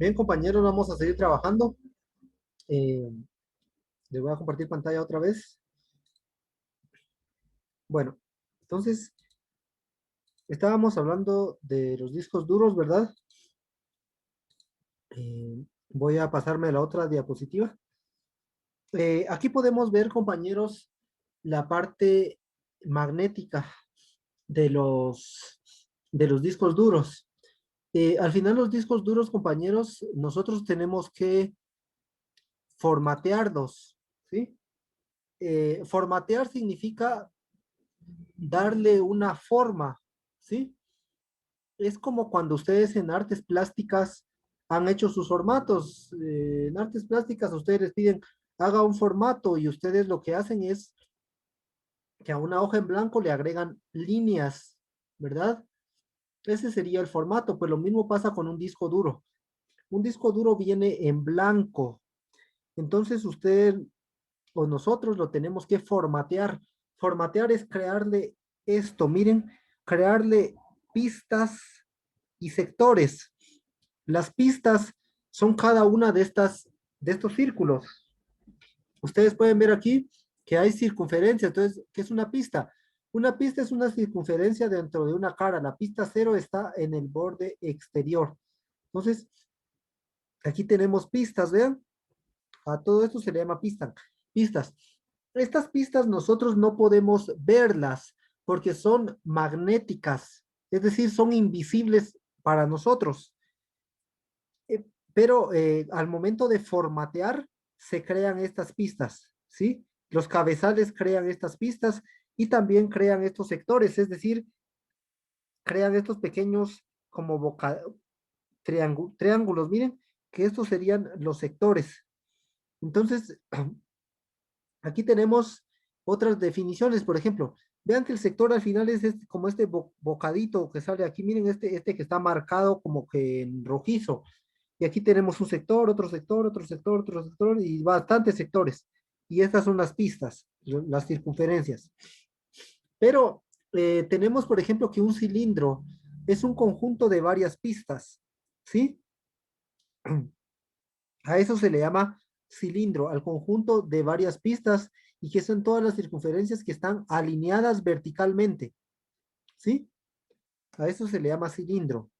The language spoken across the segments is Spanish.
Bien, compañeros, vamos a seguir trabajando. Eh, Les voy a compartir pantalla otra vez. Bueno, entonces estábamos hablando de los discos duros, ¿verdad? Voy a pasarme a la otra diapositiva. Aquí podemos ver, compañeros, la parte magnética de los discos duros. Al final, los discos duros, compañeros, nosotros tenemos que formatearlos, ¿sí? Formatear significa darle una forma, ¿sí? Es como cuando ustedes en artes plásticas han hecho sus formatos. En artes plásticas ustedes les piden, haga un formato y ustedes lo que hacen es que a una hoja en blanco le agregan líneas, ¿verdad? Ese sería el formato, pues lo mismo pasa con un disco duro. Un disco duro viene en blanco, entonces usted o nosotros lo tenemos que formatear. Formatear es crearle esto, miren, crearle pistas y sectores. Las pistas son cada una de estos círculos. Ustedes pueden ver aquí que hay circunferencia. Entonces, ¿qué es una pista? Una pista es una circunferencia dentro de una cara. La pista cero está en el borde exterior. Entonces, aquí tenemos pistas, vean. A todo esto se le llama pistas. Estas pistas nosotros no podemos verlas porque son magnéticas, es decir, son invisibles para nosotros. Pero al momento de formatear se crean estas pistas, ¿sí? Los cabezales crean estas pistas y también crean estos sectores, es decir, crean estos pequeños como triángulos, miren, que estos serían los sectores. Entonces, aquí tenemos otras definiciones, por ejemplo, vean que el sector al final es como este bocadito que sale aquí, miren este que está marcado como que en rojizo. Y aquí tenemos un sector, otro sector, otro sector, otro sector y bastantes sectores. Y estas son las pistas, las circunferencias. Pero tenemos, por ejemplo, que un cilindro es un conjunto de varias pistas, ¿sí? A eso se le llama cilindro, al conjunto de varias pistas y que son todas las circunferencias que están alineadas verticalmente, ¿sí? A eso se le llama cilindro.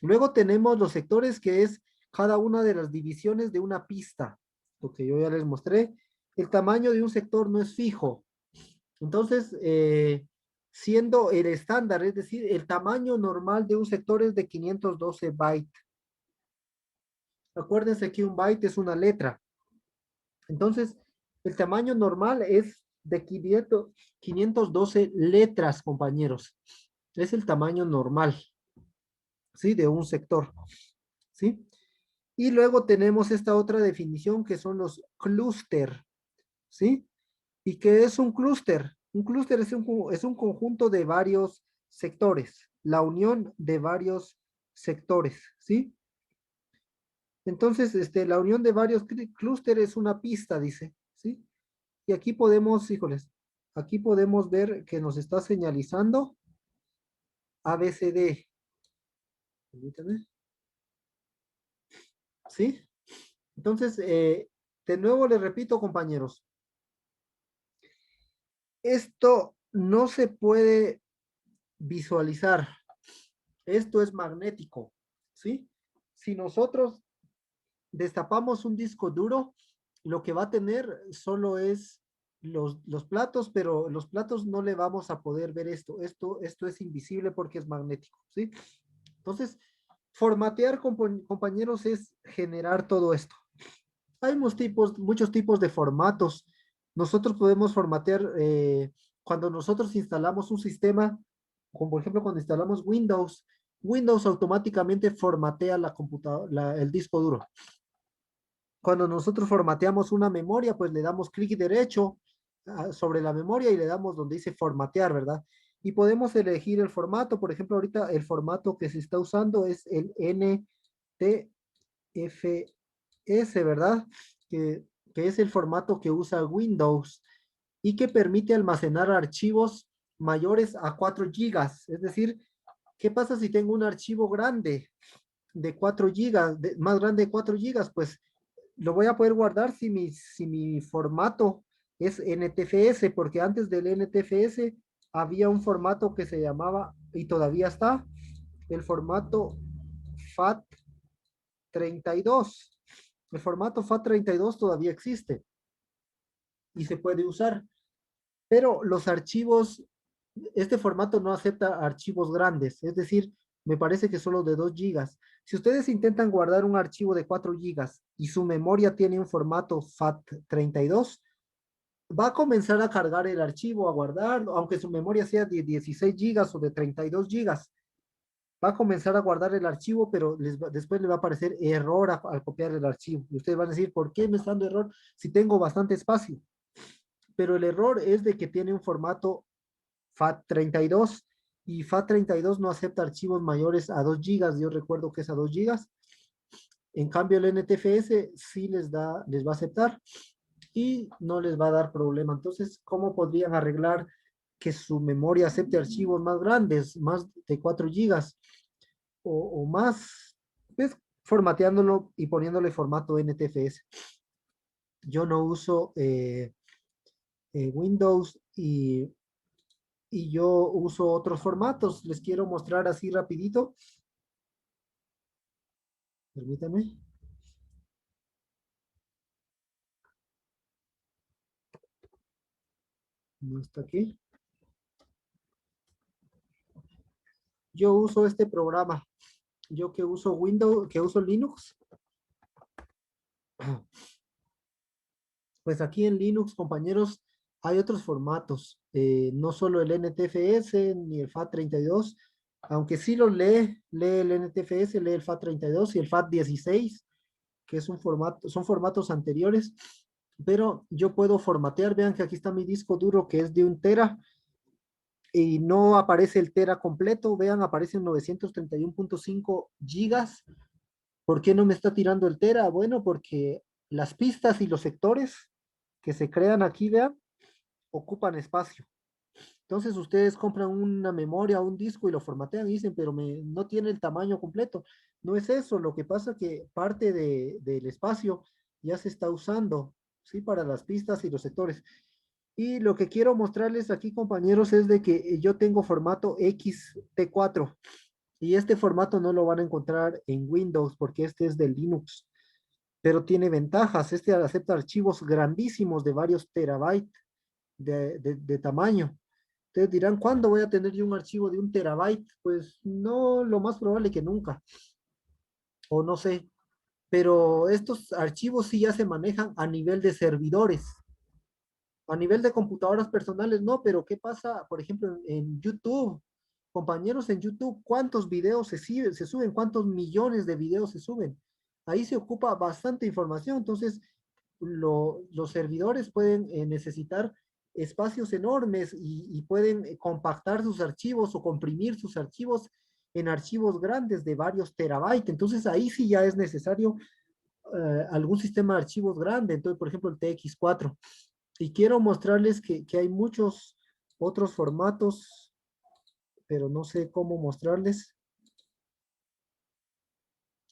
Luego tenemos los sectores, que es cada una de las divisiones de una pista, lo que yo ya les mostré. El tamaño de un sector no es fijo. Entonces, siendo el estándar, es decir, el tamaño normal de un sector es de 512 bytes. Acuérdense que un byte es una letra. Entonces, el tamaño normal es de 512 letras, compañeros. Es el tamaño normal, ¿sí? De un sector, ¿sí? Y luego tenemos esta otra definición que son los clúster, ¿sí? ¿Y qué es un clúster? Un clúster es un conjunto de varios sectores, la unión de varios sectores, ¿sí? Entonces, la unión de varios clústeres es una pista, dice, ¿sí? Y aquí podemos, híjoles, aquí podemos ver que nos está señalizando ABCD. Permítame, ¿sí? Entonces, de nuevo les repito, compañeros, esto no se puede visualizar. Esto es magnético, ¿sí? Si nosotros destapamos un disco duro, lo que va a tener solo es los platos, pero los platos no le vamos a poder ver esto. Esto es invisible porque es magnético, ¿sí? Entonces, formatear, compañeros, es generar todo esto. Hay muchos tipos de formatos. Nosotros podemos formatear cuando nosotros instalamos un sistema, como por ejemplo cuando instalamos Windows. Windows automáticamente formatea la computadora, el disco duro. Cuando nosotros formateamos una memoria, pues le damos clic derecho sobre la memoria y le damos donde dice formatear, ¿verdad? Y podemos elegir el formato. Por ejemplo, ahorita el formato que se está usando es el NTFS, ¿verdad? Que, que es el formato que usa Windows y que permite almacenar archivos mayores a 4 gigas. Es decir, ¿qué pasa si tengo un archivo grande? de 4 gigas, más grande de 4 gigas, pues lo voy a poder guardar si mi formato es NTFS, porque antes del NTFS había un formato que se llamaba, y todavía está, el formato FAT32. El formato FAT32 todavía existe y se puede usar, pero los archivos, este formato no acepta archivos grandes, es decir, me parece que solo de 2 gigas. Si ustedes intentan guardar un archivo de 4 gigas y su memoria tiene un formato FAT32, va a comenzar a cargar el archivo, a guardarlo, aunque su memoria sea de 16 gigas o de 32 gigas. Va a comenzar a guardar el archivo, pero después le va a aparecer error al copiar el archivo. Y ustedes van a decir, ¿por qué me está dando error si tengo bastante espacio? Pero el error es de que tiene un formato FAT32 y FAT32 no acepta archivos mayores a 2 gigas. Yo recuerdo que es a 2 gigas. En cambio, el NTFS sí les va a aceptar y no les va a dar problema. Entonces, ¿cómo podrían arreglar que su memoria acepte archivos más grandes, más de 4 gigas o más? Pues formateándolo y poniéndole formato NTFS. Yo no uso Windows y yo uso otros formatos. Les quiero mostrar así rapidito. Permítanme. No está aquí. Yo uso este programa. Yo que uso Windows, que uso Linux, pues aquí en Linux, compañeros, hay otros formatos. No solo el NTFS ni el FAT32, aunque sí lo lee el NTFS, lee el FAT32 y el FAT16, que es un formato, son formatos anteriores, pero yo puedo formatear. Vean que aquí está mi disco duro que es de 1 tera y no aparece el tera completo. Vean, aparecen 931.5 gigas. ¿Por qué no me está tirando el tera? Bueno, porque las pistas y los sectores que se crean aquí, vean, ocupan espacio. Entonces ustedes compran una memoria, un disco y lo formatean y dicen, pero no tiene el tamaño completo. No es eso, lo que pasa que parte del espacio ya se está usando, ¿sí? Para las pistas y los sectores. Y lo que quiero mostrarles aquí, compañeros, es de que yo tengo formato XT4 y este formato no lo van a encontrar en Windows porque este es de Linux, pero tiene ventajas. Este acepta archivos grandísimos de varios terabytes de tamaño. Ustedes dirán, ¿cuándo voy a tener yo un archivo de 1 terabyte? Pues no, lo más probable que nunca, o no sé, pero estos archivos sí ya se manejan a nivel de servidores. A nivel de computadoras personales, no, pero ¿qué pasa, por ejemplo, en YouTube? Compañeros, en YouTube, ¿cuántos videos se suben? ¿Cuántos millones de videos se suben? Ahí se ocupa bastante información, entonces los servidores pueden necesitar espacios enormes y pueden compactar sus archivos o comprimir sus archivos en archivos grandes de varios terabytes. Entonces ahí sí ya es necesario algún sistema de archivos grande, entonces por ejemplo el TX4. Y quiero mostrarles que hay muchos otros formatos, pero no sé cómo mostrarles.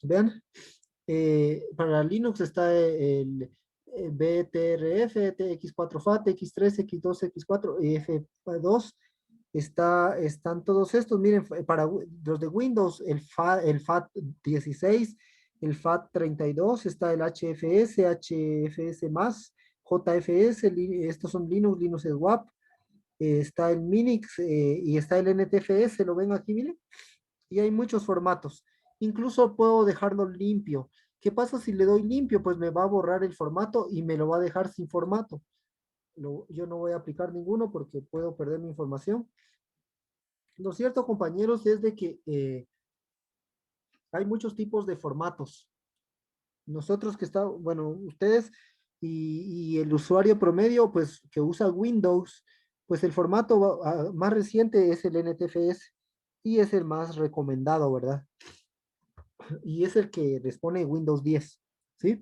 Vean, para Linux está el BTRF, TX4FAT, X3, X2, X4 y F2. Están todos estos. Miren, para los de Windows, el FAT16, el FAT32, está el HFS, HFS más, JFS, estos son Linux, Linux Swap, está el Minix y está el NTFS, ¿lo ven aquí, miren? Y hay muchos formatos. Incluso puedo dejarlo limpio. ¿Qué pasa si le doy limpio? Pues me va a borrar el formato y me lo va a dejar sin formato. Yo no voy a aplicar ninguno porque puedo perder mi información. Lo cierto, compañeros, es de que hay muchos tipos de formatos. Nosotros que está, bueno, ustedes y el usuario promedio, pues que usa Windows, pues el formato más reciente es el NTFS y es el más recomendado, ¿verdad? Y es el que les pone Windows 10, ¿sí?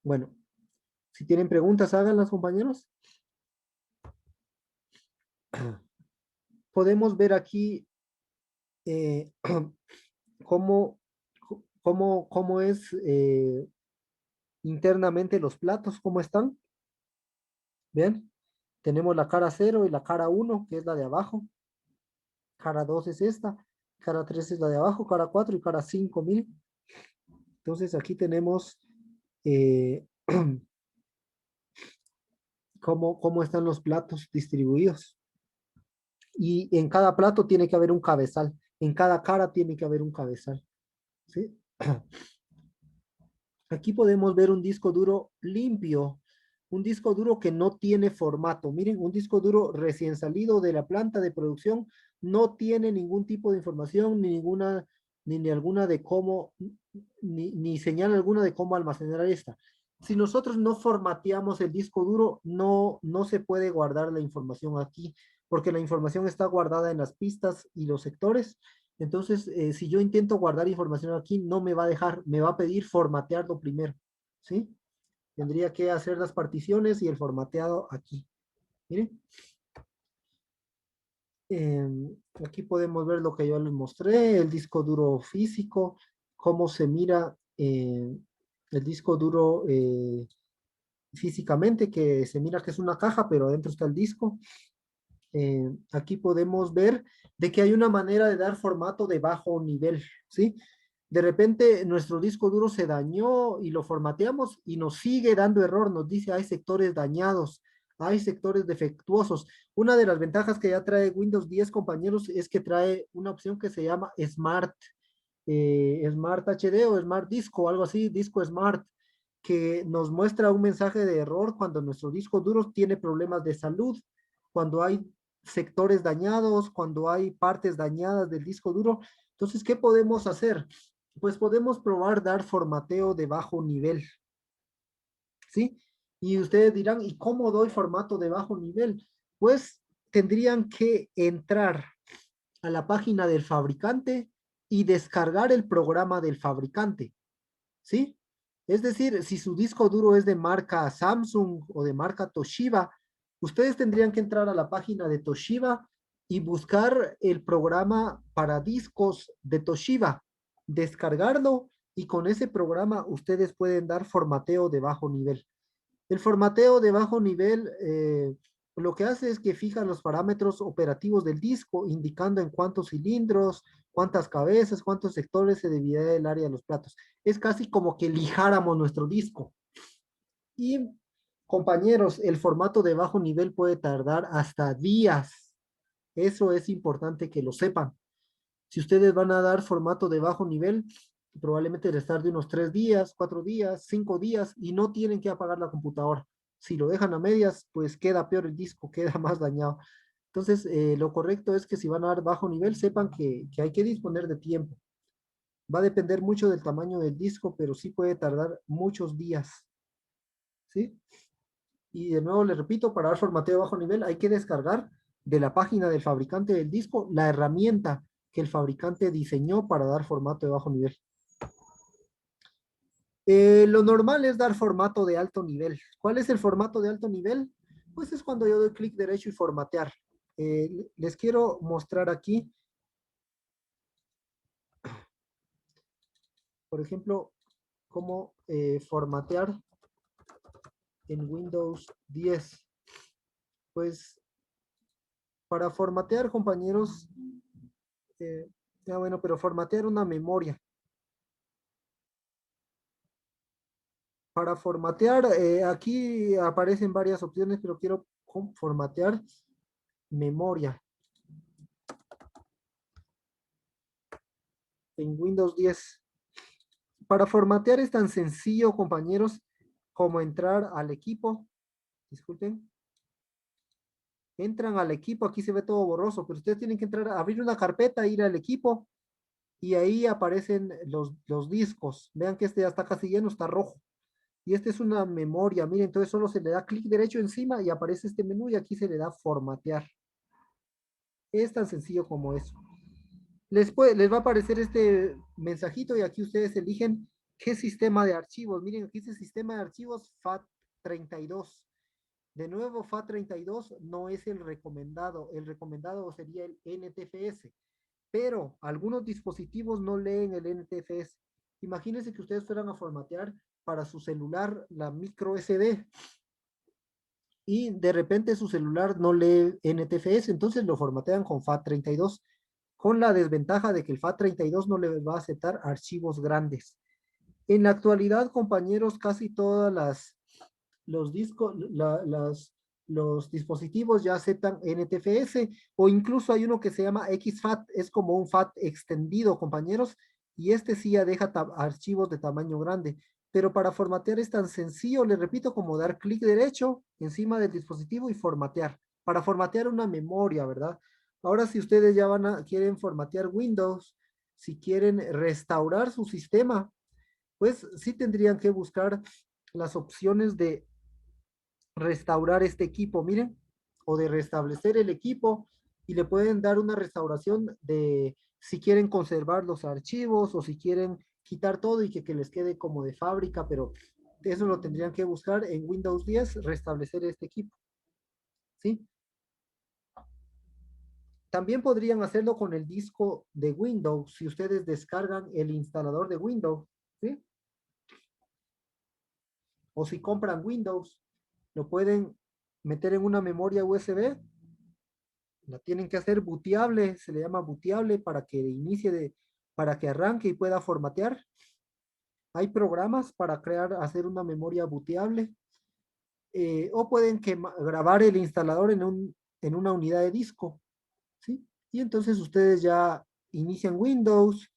Bueno, si tienen preguntas, háganlas, compañeros. Podemos ver aquí eh, cómo, cómo es internamente los platos, cómo están. Bien, tenemos la cara cero y la cara uno, que es la de abajo. Cara 2 es esta, cara 3 es la de abajo, cara 4 y cara 5000. Entonces aquí tenemos eh, cómo están los platos distribuidos. Y en cada plato tiene que haber un cabezal. En cada cara tiene que haber un cabezal. ¿Sí? Aquí podemos ver un disco duro limpio, un disco duro que no tiene formato. Miren, un disco duro recién salido de la planta de producción, no tiene ningún tipo de información, ni alguna de cómo, ni señal alguna de cómo almacenar esta. Si nosotros no formateamos el disco duro, no se puede guardar la información aquí, porque la información está guardada en las pistas y los sectores. Entonces, si yo intento guardar información aquí, no me va a dejar, me va a pedir formatearlo primero, ¿sí? Tendría que hacer las particiones y el formateado aquí. Miren, aquí podemos ver lo que yo les mostré, el disco duro físico, cómo se mira el disco duro físicamente, que se mira que es una caja, pero adentro está el disco. Aquí podemos ver de que hay una manera de dar formato de bajo nivel, ¿sí? De repente nuestro disco duro se dañó y lo formateamos y nos sigue dando error, nos dice hay sectores dañados, hay sectores defectuosos. Una de las ventajas que ya trae Windows 10, compañeros, es que trae una opción que se llama Smart, Smart HD o Smart Disco, algo así, Disco Smart, que nos muestra un mensaje de error cuando nuestro disco duro tiene problemas de salud, cuando hay sectores dañados, cuando hay partes dañadas del disco duro. Entonces, ¿qué podemos hacer? Pues podemos probar dar formateo de bajo nivel, ¿sí? Y ustedes dirán, ¿y cómo doy formato de bajo nivel? Pues tendrían que entrar a la página del fabricante y descargar el programa del fabricante, ¿sí? Es decir, si su disco duro es de marca Samsung o de marca Toshiba, ustedes tendrían que entrar a la página de Toshiba y buscar el programa para discos de Toshiba, descargarlo y con ese programa ustedes pueden dar formateo de bajo nivel. El formateo de bajo nivel lo que hace es que fija los parámetros operativos del disco, indicando en cuántos cilindros, cuántas cabezas, cuántos sectores se dividirá el área de los platos. Es casi como que lijáramos nuestro disco. Y compañeros, el formato de bajo nivel puede tardar hasta días. Eso es importante que lo sepan. Si ustedes van a dar formato de bajo nivel, probablemente les tarde unos 3 días, 4 días, 5 días y no tienen que apagar la computadora. Si lo dejan a medias, pues queda peor el disco, queda más dañado. Entonces, lo correcto es que si van a dar bajo nivel, sepan que hay que disponer de tiempo. Va a depender mucho del tamaño del disco, pero sí puede tardar muchos días, ¿sí? Y de nuevo les repito, para dar formateo de bajo nivel hay que descargar de la página del fabricante del disco la herramienta que el fabricante diseñó para dar formato de bajo nivel. Lo normal es dar formato de alto nivel. ¿Cuál es el formato de alto nivel? Pues es cuando yo doy clic derecho y formatear. Les quiero mostrar aquí, por ejemplo, cómo formatear en Windows 10. Pues para formatear, compañeros, bueno, pero formatear una memoria. Para formatear, aquí aparecen varias opciones, pero quiero formatear memoria en Windows 10. Para formatear es tan sencillo, compañeros, como entrar al equipo. Disculpen. Entran al equipo, aquí se ve todo borroso, pero ustedes tienen que entrar, abrir una carpeta, ir al equipo y ahí aparecen los discos. Vean que este ya está casi lleno, está rojo. Y esta es una memoria, miren, entonces solo se le da clic derecho encima y aparece este menú y aquí se le da formatear. Es tan sencillo como eso. Les va a aparecer este mensajito y aquí ustedes eligen qué sistema de archivos. Miren, aquí dice sistema de archivos FAT32. De nuevo, FAT32 no es el recomendado sería el NTFS, pero algunos dispositivos no leen el NTFS. Imagínense que ustedes fueran a formatear para su celular la micro SD y de repente su celular no lee NTFS, entonces lo formatean con FAT32, con la desventaja de que el FAT32 no le va a aceptar archivos grandes. En la actualidad, compañeros, casi todas los discos, los dispositivos ya aceptan NTFS o incluso hay uno que se llama XFAT, es como un FAT extendido, compañeros, y este sí ya deja archivos de tamaño grande. Pero para formatear es tan sencillo, les repito, como dar clic derecho encima del dispositivo y formatear. Para formatear una memoria, ¿verdad? Ahora, si ustedes ya quieren formatear Windows, si quieren restaurar su sistema, pues sí tendrían que buscar las opciones de restaurar este equipo, miren, o de restablecer el equipo y le pueden dar una restauración de si quieren conservar los archivos o si quieren quitar todo y que les quede como de fábrica, pero eso lo tendrían que buscar en Windows 10, restablecer este equipo, ¿sí? También podrían hacerlo con el disco de Windows, si ustedes descargan el instalador de Windows, ¿sí? O si compran Windows, lo pueden meter en una memoria USB, la tienen que hacer booteable, se le llama booteable para que para que arranque y pueda formatear. Hay programas para hacer una memoria booteable, o pueden grabar el instalador en una unidad de disco, ¿sí? Y entonces ustedes ya inician Windows,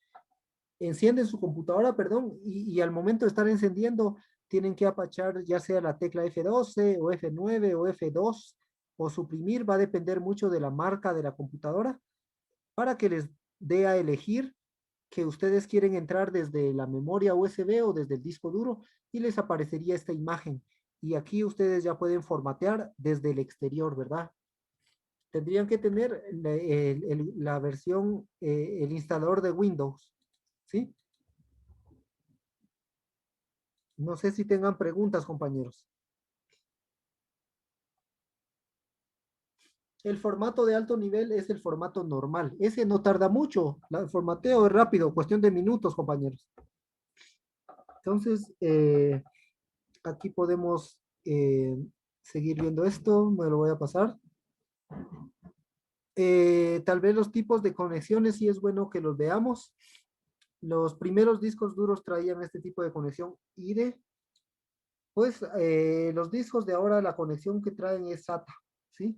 encienden su computadora, perdón, y al momento de estar encendiendo, tienen que apachar ya sea la tecla F12 o F9 o F2 o suprimir, va a depender mucho de la marca de la computadora, para que les dé a elegir que ustedes quieren entrar desde la memoria USB o desde el disco duro y les aparecería esta imagen. Y aquí ustedes ya pueden formatear desde el exterior, ¿verdad? Tendrían que tener la versión, el instalador de Windows, ¿sí? No sé si tengan preguntas, compañeros. El formato de alto nivel es el formato normal. Ese no tarda mucho. El formateo es rápido, cuestión de minutos, compañeros. Entonces, aquí podemos seguir viendo esto. Me lo voy a pasar. Tal vez los tipos de conexiones sí es bueno que los veamos. Los primeros discos duros traían este tipo de conexión IDE. Pues los discos de ahora la conexión que traen es SATA, ¿sí?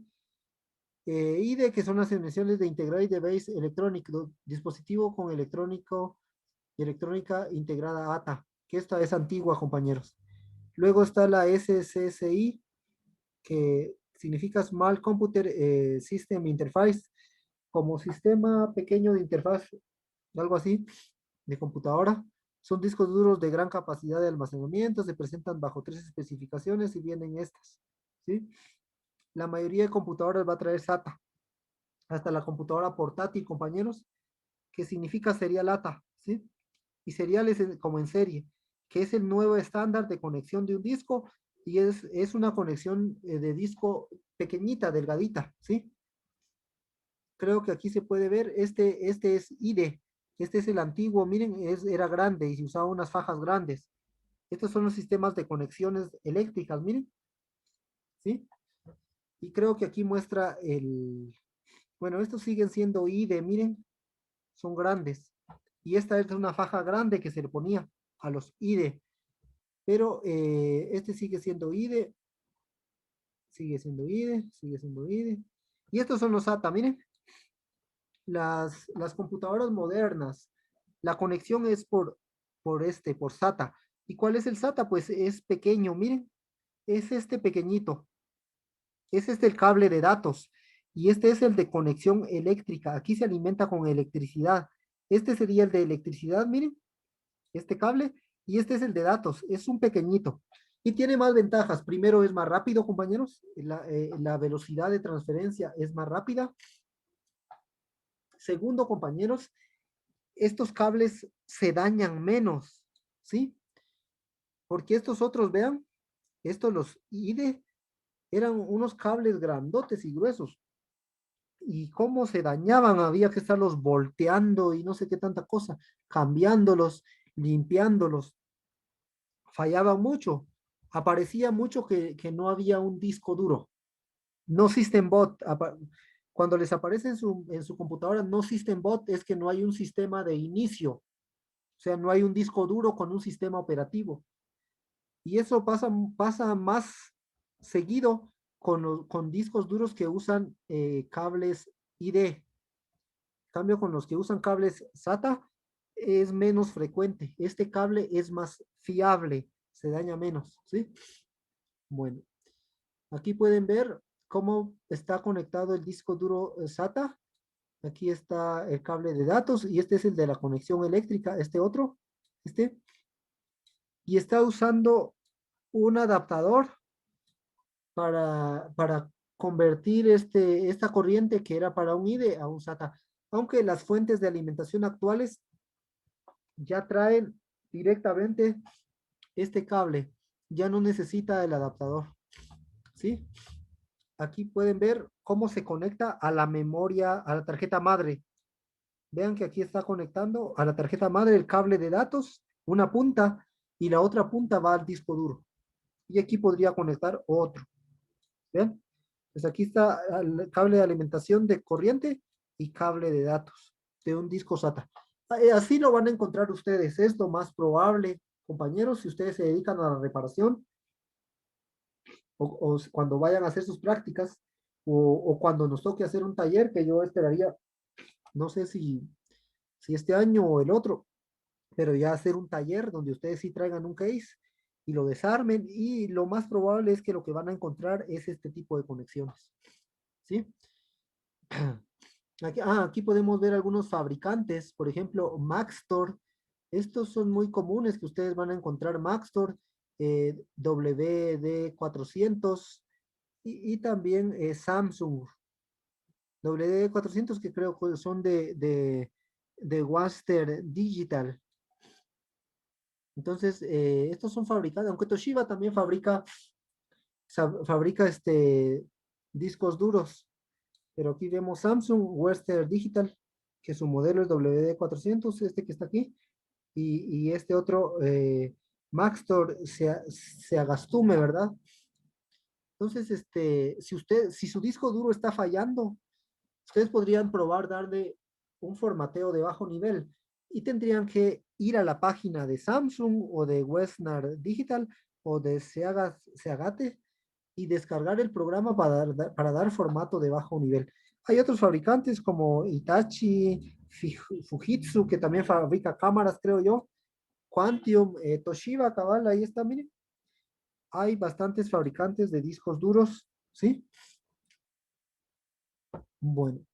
IDE, que son las emisiones de Integrated Device Electronic, dispositivo con electrónica integrada ATA, que esta es antigua, compañeros. Luego está la SCSI, que significa Small Computer System Interface, como sistema pequeño de interfaz, algo así, de computadora. Son discos duros de gran capacidad de almacenamiento, se presentan bajo 3 especificaciones y vienen estas, ¿sí? La mayoría de computadoras va a traer SATA, hasta la computadora portátil, compañeros, que significa serial ATA, ¿sí? Y serial es como en serie, que es el nuevo estándar de conexión de un disco y es una conexión de disco pequeñita, delgadita, ¿sí? Creo que aquí se puede ver, este es IDE, este es el antiguo, miren, era grande y se usaba unas fajas grandes. Estos son los sistemas de conexiones eléctricas, miren, ¿sí? Y creo que aquí muestra bueno, estos siguen siendo IDE, miren, son grandes. Y esta es una faja grande que se le ponía a los IDE, pero este sigue siendo IDE, sigue siendo IDE, sigue siendo IDE. Y estos son los SATA, miren, las computadoras modernas, la conexión es por SATA. ¿Y cuál es el SATA? Pues es pequeño, miren, es este pequeñito, es este el cable de datos y este es el de conexión eléctrica. Aquí se alimenta con electricidad. Este sería el de electricidad, miren, este cable, y este es el de datos, es un pequeñito. Y tiene más ventajas. Primero es más rápido, compañeros, la velocidad de transferencia es más rápida. Segundo, compañeros, estos cables se dañan menos, ¿sí? Porque estos otros, vean, estos los IDE eran unos cables grandotes y gruesos. Y cómo se dañaban, había que estarlos volteando y no sé qué tanta cosa, cambiándolos. limpiándolos, fallaban mucho. Aparecía mucho que no había un disco duro. No System Bot. Cuando les aparece en su computadora no System Bot es que no hay un sistema de inicio. O sea, no hay un disco duro con un sistema operativo. Y eso pasa más seguido con discos duros que usan cables ID. En cambio, con los que usan cables SATA es menos frecuente. Este cable es más fiable, se daña menos, ¿sí? Bueno, aquí pueden ver cómo está conectado el disco duro SATA. Aquí está el cable de datos y este es el de la conexión eléctrica, este otro, este. Y está usando un adaptador para convertir esta corriente que era para un IDE a un SATA. Aunque las fuentes de alimentación actuales ya traen directamente este cable, ya no necesita el adaptador, ¿sí? Aquí pueden ver cómo se conecta a la memoria, a la tarjeta madre. Vean que aquí está conectando a la tarjeta madre el cable de datos, una punta, y la otra punta va al disco duro. Y aquí podría conectar otro. ¿Ven? Pues aquí está el cable de alimentación de corriente y cable de datos de un disco SATA. Así lo van a encontrar ustedes. Es lo más probable, compañeros, si ustedes se dedican a la reparación o cuando vayan a hacer sus prácticas o cuando nos toque hacer un taller que yo esperaría, no sé si este año o el otro, pero ya hacer un taller donde ustedes sí traigan un case y lo desarmen y lo más probable es que lo que van a encontrar es este tipo de conexiones. ¿Sí? Aquí podemos ver algunos fabricantes, por ejemplo, Maxtor. Estos son muy comunes que ustedes van a encontrar Maxtor, WD400 y también Samsung WD400 que creo que son de Western Digital. Entonces, estos son fabricados, aunque Toshiba también fabrica discos duros, pero aquí vemos Samsung Western Digital, que su modelo es WD400, este que está aquí, y este otro, Maxtor se agastume, ¿verdad? Entonces, si su disco duro está fallando, ustedes podrían probar darle un formateo de bajo nivel y tendrían que ir a la página de Samsung o de Western Digital o de Seagate y descargar el programa para dar formato de bajo nivel. Hay otros fabricantes como Hitachi, Fujitsu, que también fabrica cámaras, creo yo, Quantium, Toshiba, cabal, ahí está, miren. Hay bastantes fabricantes de discos duros, ¿sí? Bueno.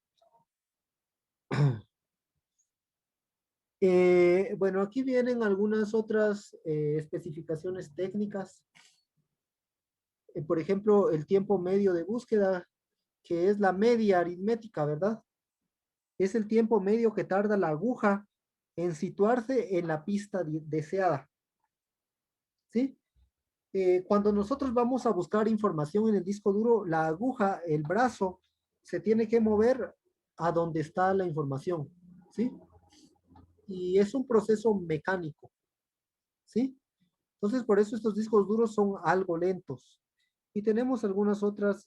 Bueno, aquí vienen algunas otras especificaciones técnicas. Por ejemplo, el tiempo medio de búsqueda, que es la media aritmética, ¿verdad? Es el tiempo medio que tarda la aguja en situarse en la pista deseada, ¿sí? Cuando nosotros vamos a buscar información en el disco duro, la aguja, el brazo, se tiene que mover a donde está la información, ¿sí? Y es un proceso mecánico, ¿sí? Entonces, por eso estos discos duros son algo lentos. Y tenemos algunas otras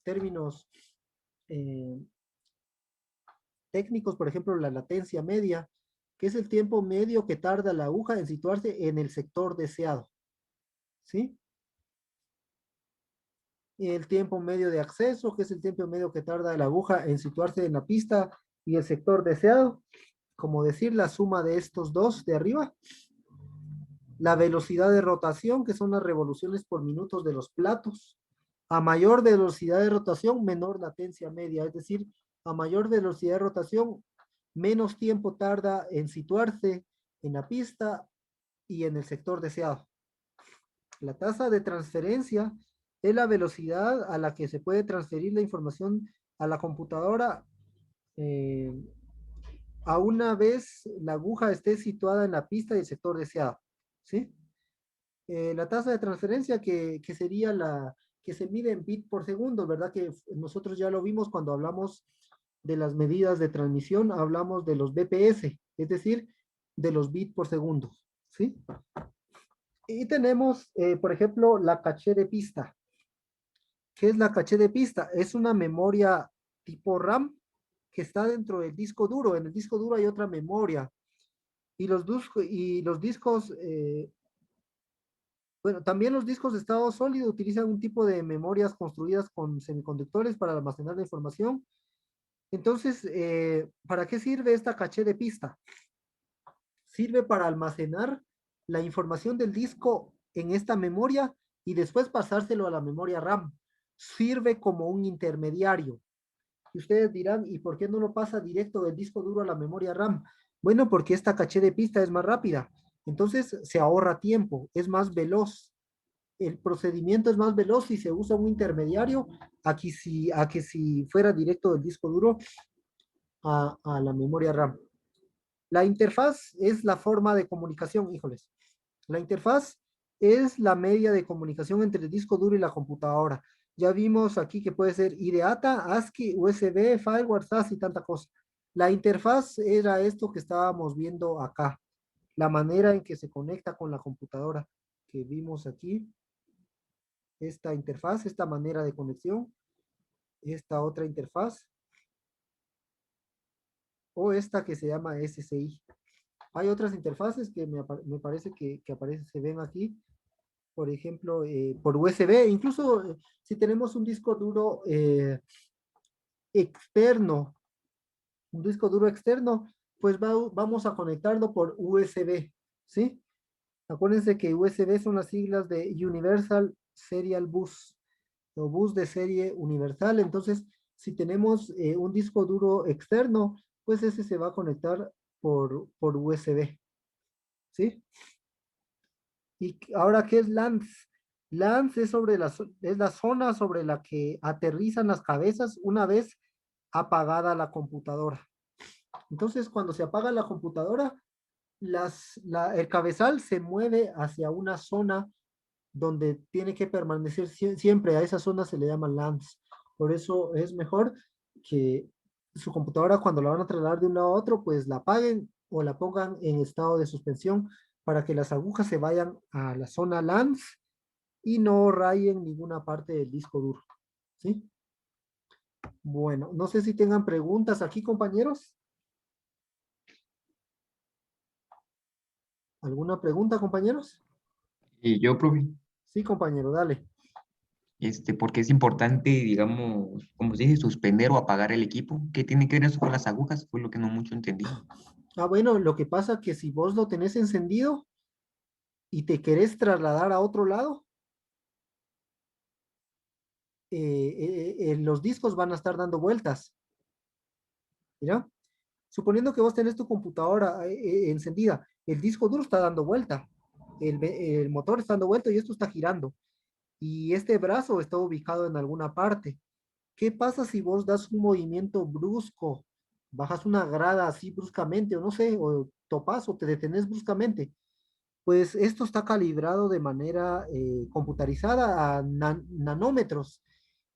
términos eh, técnicos, por ejemplo, la latencia media, que es el tiempo medio que tarda la aguja en situarse en el sector deseado. ¿Sí? Y el tiempo medio de acceso, que es el tiempo medio que tarda la aguja en situarse en la pista y el sector deseado. Como decir, la suma de estos dos de arriba. La velocidad de rotación, que son las revoluciones por minutos de los platos. A mayor velocidad de rotación, menor latencia media, es decir, a mayor velocidad de rotación, menos tiempo tarda en situarse en la pista y en el sector deseado. La tasa de transferencia es la velocidad a la que se puede transferir la información a la computadora eh, a una vez la aguja esté situada en la pista y el sector deseado. ¿Sí? La tasa de transferencia que sería la que se mide en bit por segundo, ¿verdad? Que nosotros ya lo vimos cuando hablamos de las medidas de transmisión, hablamos de los BPS, es decir, de los bits por segundo, ¿sí? Y tenemos, por ejemplo, la caché de pista. ¿Qué es la caché de pista? Es una memoria tipo RAM que está dentro del disco duro. En el disco duro hay otra memoria. Y los discos, bueno, también los discos de estado sólido utilizan un tipo de memorias construidas con semiconductores para almacenar la información. Entonces, ¿para qué sirve esta caché de pista? Sirve para almacenar la información del disco en esta memoria y después pasárselo a la memoria RAM. Sirve como un intermediario. Y ustedes dirán, ¿y por qué no lo pasa directo del disco duro a la memoria RAM? Bueno, porque esta caché de pista es más rápida. Entonces se ahorra tiempo, es más veloz. El procedimiento es más veloz si se usa un intermediario a que si fuera directo del disco duro a la memoria RAM. La interfaz es la forma de comunicación, híjoles. La interfaz es la media de comunicación entre el disco duro y la computadora. Ya vimos aquí que puede ser IDEATA, ASCII, USB, Firewall, SAS y tanta cosa. La interfaz era esto que estábamos viendo acá, la manera en que se conecta con la computadora que vimos aquí, esta interfaz, esta manera de conexión, esta otra interfaz, o esta que se llama SSI. Hay otras interfaces que me parece que aparecen, se ven aquí, por ejemplo, por USB, incluso si tenemos un disco duro externo, un disco duro externo, pues vamos a conectarlo por USB, ¿sí? Acuérdense que USB son las siglas de Universal Serial Bus, o bus de serie universal. Entonces, si tenemos un disco duro externo, pues ese se va a conectar por USB, ¿sí? Y ahora, ¿qué es LANS? LANS es, es la zona sobre la que aterrizan las cabezas una vez apagada la computadora. Entonces, cuando se apaga la computadora, el cabezal se mueve hacia una zona donde tiene que permanecer siempre. A esa zona se le llama LANS. Por eso es mejor que su computadora, cuando la van a trasladar de un lado a otro, pues la apaguen o la pongan en estado de suspensión para que las agujas se vayan a la zona LANS y no rayen ninguna parte del disco duro. ¿Sí? Bueno, no sé si tengan preguntas aquí, compañeros. ¿Alguna pregunta, compañeros? Y yo, profe, Sí, compañero, dale. porque es importante, digamos, como se dice, suspender o apagar el equipo. ¿Qué tiene que ver eso con las agujas? Fue lo que no mucho entendí. Ah, bueno, lo que pasa es que si vos lo tenés encendido y te querés trasladar a otro lado, los discos van a estar dando vueltas. ¿Ya? Suponiendo que vos tenés tu computadora encendida, el disco duro está dando vuelta, el motor está dando vuelta y esto está girando. Y este brazo está ubicado en alguna parte. ¿Qué pasa si vos das un movimiento brusco? Bajas una grada así bruscamente, o no sé, o topas o te detenés bruscamente. Pues esto está calibrado de manera computarizada a nanómetros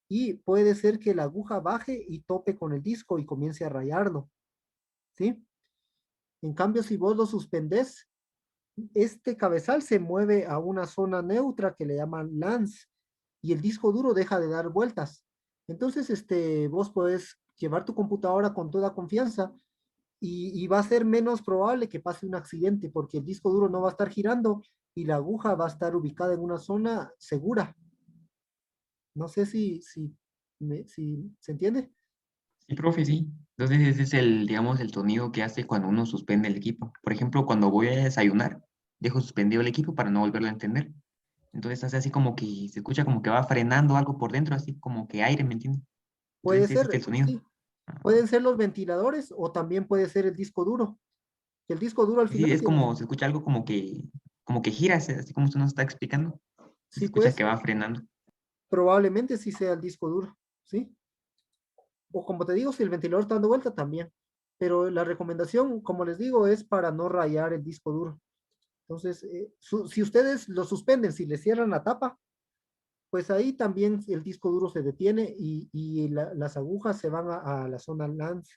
y puede ser que la aguja baje y tope con el disco y comience a rayarlo, ¿sí? En cambio, si vos lo suspendés, este cabezal se mueve a una zona neutra que le llaman LANS y el disco duro deja de dar vueltas. Entonces, vos podés llevar tu computadora con toda confianza y va a ser menos probable que pase un accidente porque el disco duro no va a estar girando y la aguja va a estar ubicada en una zona segura. No sé si se entiende. Sí, profe, sí. Entonces ese es el, digamos, el sonido que hace cuando uno suspende el equipo. Por ejemplo, cuando voy a desayunar, dejo suspendido el equipo para no volverlo a encender. Entonces hace así como que se escucha como que va frenando algo por dentro, así como que aire, ¿me entiende? Puede Entonces ese es ser, el sonido. sí, Ah, pueden ser los ventiladores o también puede ser el disco duro. El disco duro al sí, final es tiene, como, se escucha algo como que gira, así como usted nos está explicando. Se sí, escucha pues que va frenando. probablemente sí sea el disco duro, ¿sí? O como te digo, si el ventilador está dando vuelta también. Pero la recomendación, como les digo, es para no rayar el disco duro. Entonces, si ustedes lo suspenden, si le cierran la tapa, pues ahí también el disco duro se detiene y las agujas se van a la zona LANS.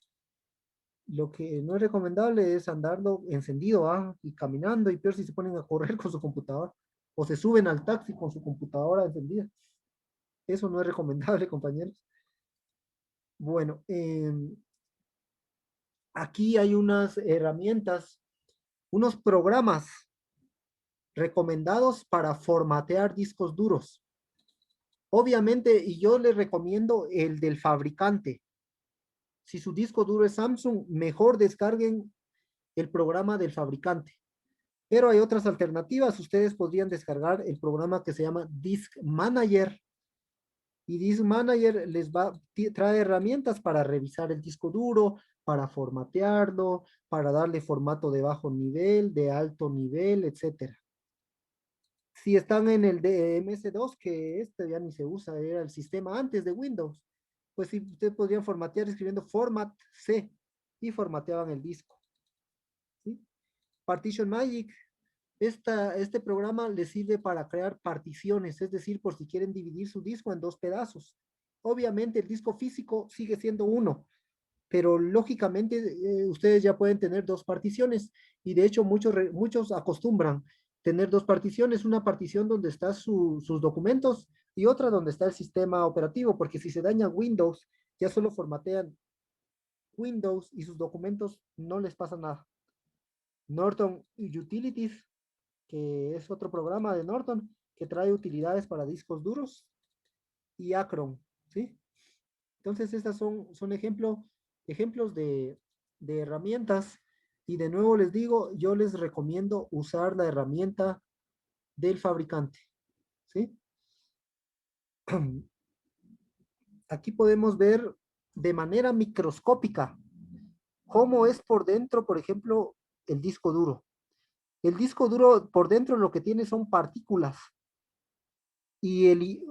Lo que no es recomendable es andarlo encendido, ¿ah? Y caminando, y peor si se ponen a correr con su computadora, o se suben al taxi con su computadora encendida. Eso no es recomendable, compañeros. Bueno, aquí hay unas herramientas, unos programas recomendados para formatear discos duros. Obviamente, y yo les recomiendo el del fabricante. Si su disco duro es Samsung, mejor descarguen el programa del fabricante. Pero hay otras alternativas. Ustedes podrían descargar el programa que se llama Disk Manager. Y Disk Manager trae herramientas para revisar el disco duro, para formatearlo, para darle formato de bajo nivel, de alto nivel, etcétera. Si están en el de MS2, que este ya ni se usa, era el sistema antes de Windows, pues sí, ustedes podrían formatear escribiendo format C y formateaban el disco. ¿Sí? Partition Magic, este programa les sirve para crear particiones, es decir, por si quieren dividir su disco en dos pedazos. Obviamente el disco físico sigue siendo uno, pero lógicamente ustedes ya pueden tener dos particiones y de hecho muchos acostumbran tener dos particiones, una partición donde están sus documentos y otra donde está el sistema operativo, porque si se daña Windows, ya solo formatean Windows y sus documentos no les pasa nada. Norton Utilities, que es otro programa de Norton que trae utilidades para discos duros, y Acron, ¿sí? Entonces, estas son ejemplos de herramientas. Y de nuevo les digo, yo les recomiendo usar la herramienta del fabricante, ¿sí? Aquí podemos ver de manera microscópica cómo es por dentro, por ejemplo, el disco duro. El disco duro por dentro lo que tiene son partículas y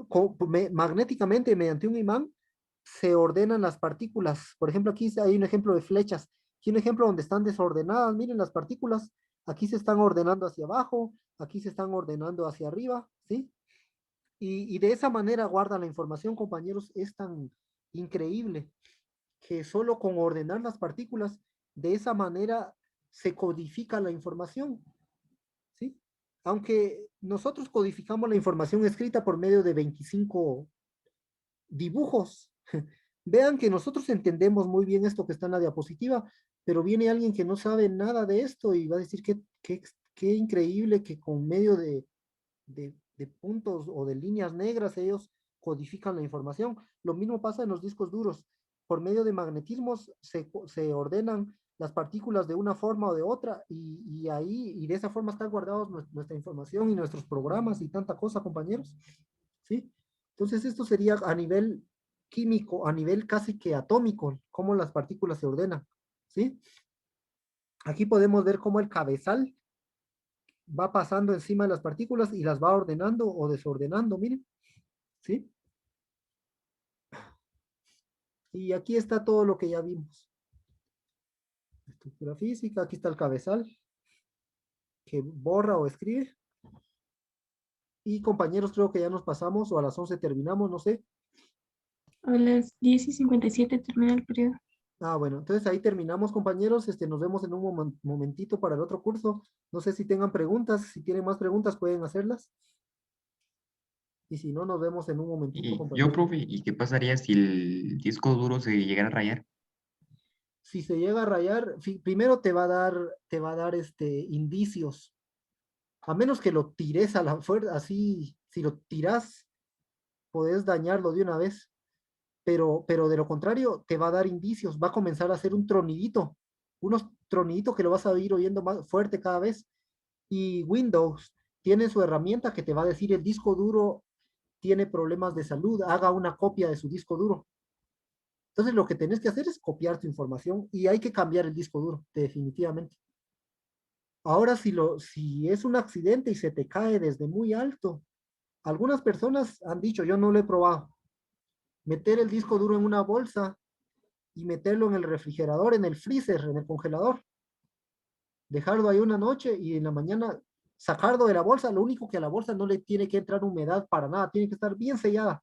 magnéticamente mediante un imán se ordenan las partículas. Por ejemplo, aquí hay un ejemplo de flechas. Aquí un ejemplo donde están desordenadas. Miren las partículas. Aquí se están ordenando hacia abajo, aquí se están ordenando hacia arriba, ¿sí? Y de esa manera guarda la información, compañeros. Es tan increíble que solo con ordenar las partículas, de esa manera se codifica la información, ¿sí? Aunque nosotros codificamos la información escrita por medio de 25 dibujos. Vean que nosotros entendemos muy bien esto que está en la diapositiva, pero viene alguien que no sabe nada de esto y va a decir qué increíble que con medio de puntos o de líneas negras ellos codifican la información. Lo mismo pasa en los discos duros. Por medio de magnetismos se ordenan las partículas de una forma o de otra y de esa forma está guardados nuestra información y nuestros programas y tanta cosa, compañeros. ¿Sí? Entonces esto sería a nivel químico, a nivel casi que atómico, cómo las partículas se ordenan. ¿Sí? Aquí podemos ver cómo el cabezal va pasando encima de las partículas y las va ordenando o desordenando, miren. ¿Sí? Y aquí está todo lo que ya vimos. Estructura física, aquí está el cabezal que borra o escribe. Y compañeros, creo que ya nos pasamos o a las 11 terminamos, no sé. A las 10:57 termina el periodo. Ah, bueno, entonces ahí terminamos, compañeros. Nos vemos en un momentito para el otro curso. No sé si tengan preguntas. Si tienen más preguntas, pueden hacerlas. Y si no, nos vemos en un momentito, Y yo, compañeros. profe, ¿y qué pasaría si el disco duro se llegara a rayar? Si se llega a rayar, primero te va a dar indicios. A menos que lo tires a la fuerza, así, si lo tiras, podés dañarlo de una vez. Pero de lo contrario, te va a dar indicios. Va a comenzar a hacer un tronidito. Unos troniditos que lo vas a ir oyendo más fuerte cada vez. Y Windows tiene su herramienta que te va a decir el disco duro tiene problemas de salud, haga una copia de su disco duro. Entonces lo que tenés que hacer es copiar tu información y hay que cambiar el disco duro, definitivamente. Ahora, si es un accidente y se te cae desde muy alto, algunas personas han dicho, yo no lo he probado, meter el disco duro en una bolsa y meterlo en el refrigerador, en el freezer, en el congelador, dejarlo ahí una noche y en la mañana sacarlo de la bolsa. Lo único que a la bolsa no le tiene que entrar humedad para nada, tiene que estar bien sellada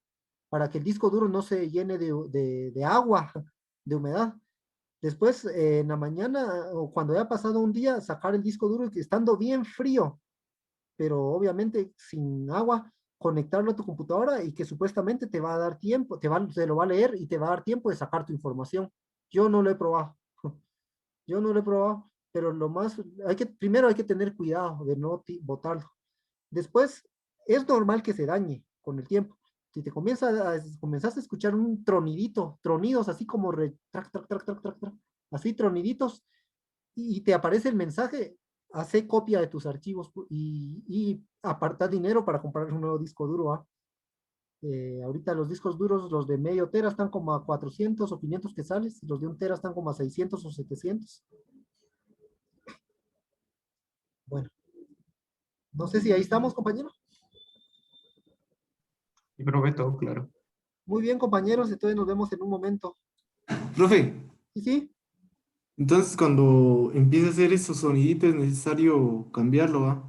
para que el disco duro no se llene de agua, de humedad. Después, en la mañana o cuando haya pasado un día, sacar el disco duro y que estando bien frío, pero obviamente sin agua, conectarlo a tu computadora y que supuestamente te va a dar tiempo, te lo va a leer y te va a dar tiempo de sacar tu información. Yo no lo he probado, yo no lo he probado, pero primero hay que tener cuidado de no botarlo. Después, es normal que se dañe con el tiempo. Si comenzas a escuchar un tronidito, tronidos así como trac, trac, trac, trac, trac, trac, así troniditos, y te aparece el mensaje, hace copia de tus archivos y aparta dinero para comprar un nuevo disco duro. ¿Ah? Ahorita los discos duros, los de medio tera están como a 400 o 500 quetzales, y los de un tera están como a 600 o 700. Bueno, no sé si ahí estamos, compañero. Y probé todo, claro. Muy bien, compañeros, entonces nos vemos en un momento. Profe, ¿Y sí? entonces cuando empiece a hacer esos soniditos es necesario cambiarlo, ¿va?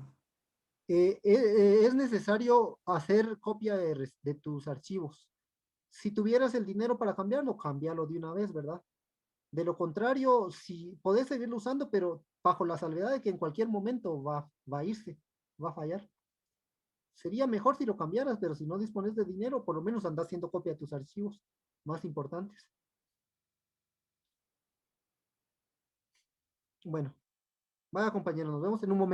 Es necesario hacer copia de tus archivos. Si tuvieras el dinero para cambiarlo, cámbialo de una vez, ¿verdad? De lo contrario, si podés seguirlo usando, pero bajo la salvedad de que en cualquier momento va a irse, va a fallar. Sería mejor si lo cambiaras, pero si no dispones de dinero, por lo menos anda haciendo copia de tus archivos más importantes. Bueno, vaya compañero, nos vemos en un momento.